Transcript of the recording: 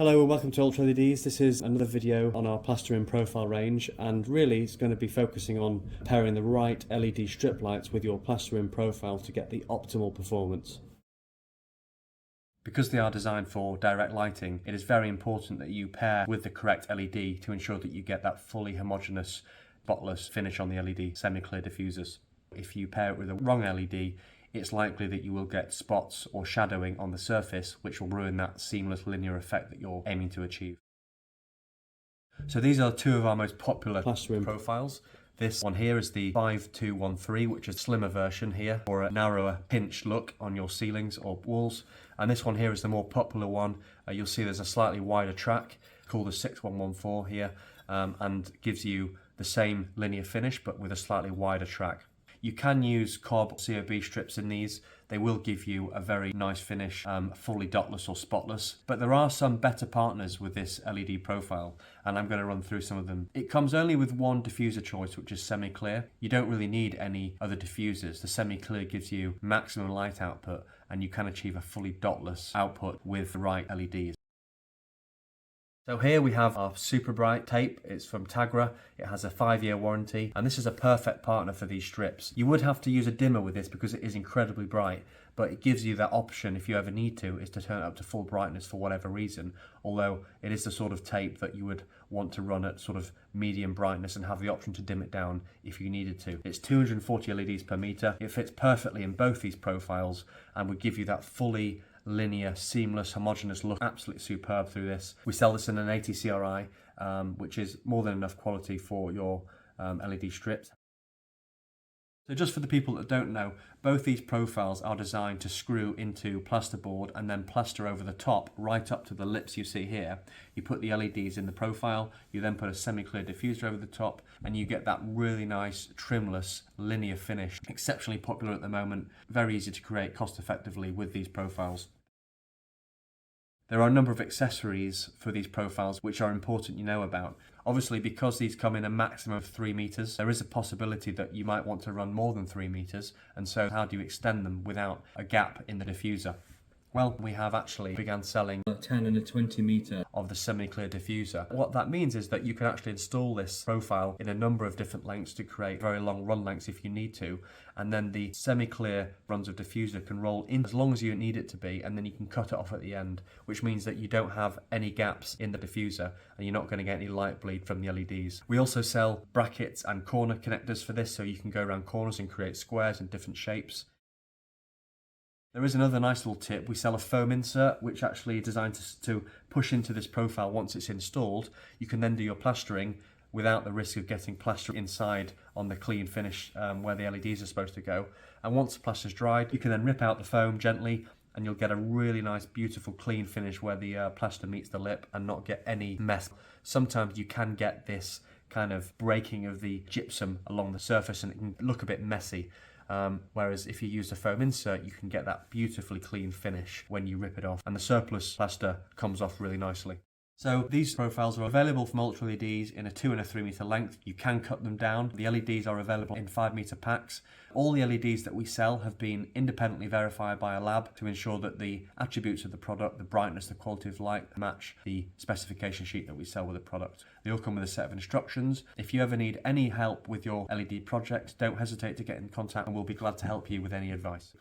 Hello and welcome to Ultra LEDs. This is another video on our Plaster-In Profile range, and really it's going to be focusing on pairing the right LED strip lights with your Plaster-In Profile to get the optimal performance. Because they are designed for direct lighting, it is very important that you pair with the correct LED to ensure that you get that fully homogeneous, spotless finish on the LED semi-clear diffusers. If you pair it with the wrong LED, it's likely that you will get spots or shadowing on the surface, which will ruin that seamless linear effect that you're aiming to achieve. So these are two of our most popular Plaster-In profiles. This one here is the 5213, which is a slimmer version here for a narrower pinched look on your ceilings or walls. And this one here is the more popular one. You'll see there's a slightly wider track called the 6114 here, and gives you the same linear finish but with a slightly wider track. You can use COB COB strips in these. They will give you a very nice finish, fully dotless or spotless. But there are some better partners with this LED profile, and I'm going to run through some of them. It comes only with one diffuser choice, which is semi-clear. You don't really need any other diffusers. The semi-clear gives you maximum light output, and you can achieve a fully dotless output with the right LEDs. So here we have our super bright tape. It's from Tagra. It has a 5-year warranty, and this is a perfect partner for these strips. You would have to use a dimmer with this because it is incredibly bright, but it gives you that option if you ever need to, is to turn it up to full brightness for whatever reason, although it is the sort of tape that you would want to run at sort of medium brightness and have the option to dim it down if you needed to. It's 240 LEDs per meter. It fits perfectly in both these profiles and would give you that fully linear, seamless, homogeneous look. Absolutely superb through this. We sell this in an 80 CRI, which is more than enough quality for your LED strips. So just for the people that don't know, both these profiles are designed to screw into plasterboard and then plaster over the top right up to the lips you see here. You put the LEDs in the profile, you then put a semi-clear diffuser over the top, and you get that really nice trimless linear finish. Exceptionally popular at the moment, very easy to create cost effectively with these profiles. There are a number of accessories for these profiles which are important you know about. Obviously, because these come in a maximum of 3 meters, there is a possibility that you might want to run more than 3 meters, and so how do you extend them without a gap in the diffuser? Well, we have actually began selling a 10 and a 20 meter of the semi-clear diffuser. What that means is that you can actually install this profile in a number of different lengths to create very long run lengths if you need to, and then the semi-clear runs of diffuser can roll in as long as you need it to be, and then you can cut it off at the end, which means that you don't have any gaps in the diffuser and you're not going to get any light bleed from the LEDs. We also sell brackets and corner connectors for this, so you can go around corners and create squares in different shapes. There is another nice little tip. We sell a foam insert, which actually is designed to push into this profile once it's installed. You can then do your plastering without the risk of getting plaster inside on the clean finish where the LEDs are supposed to go. And once the plaster's dried, you can then rip out the foam gently and you'll get a really nice, beautiful, clean finish where the plaster meets the lip and not get any mess. Sometimes you can get this kind of breaking of the gypsum along the surface and it can look a bit messy. Whereas if you use a foam insert, you can get that beautifully clean finish when you rip it off, and the surplus plaster comes off really nicely. So these profiles are available from Ultra LEDs in a 2 and a 3 meter length. You can cut them down. The LEDs are available in 5 meter packs. All the LEDs that we sell have been independently verified by a lab to ensure that the attributes of the product, the brightness, the quality of light, match the specification sheet that we sell with the product. They all come with a set of instructions. If you ever need any help with your LED project, don't hesitate to get in contact and we'll be glad to help you with any advice.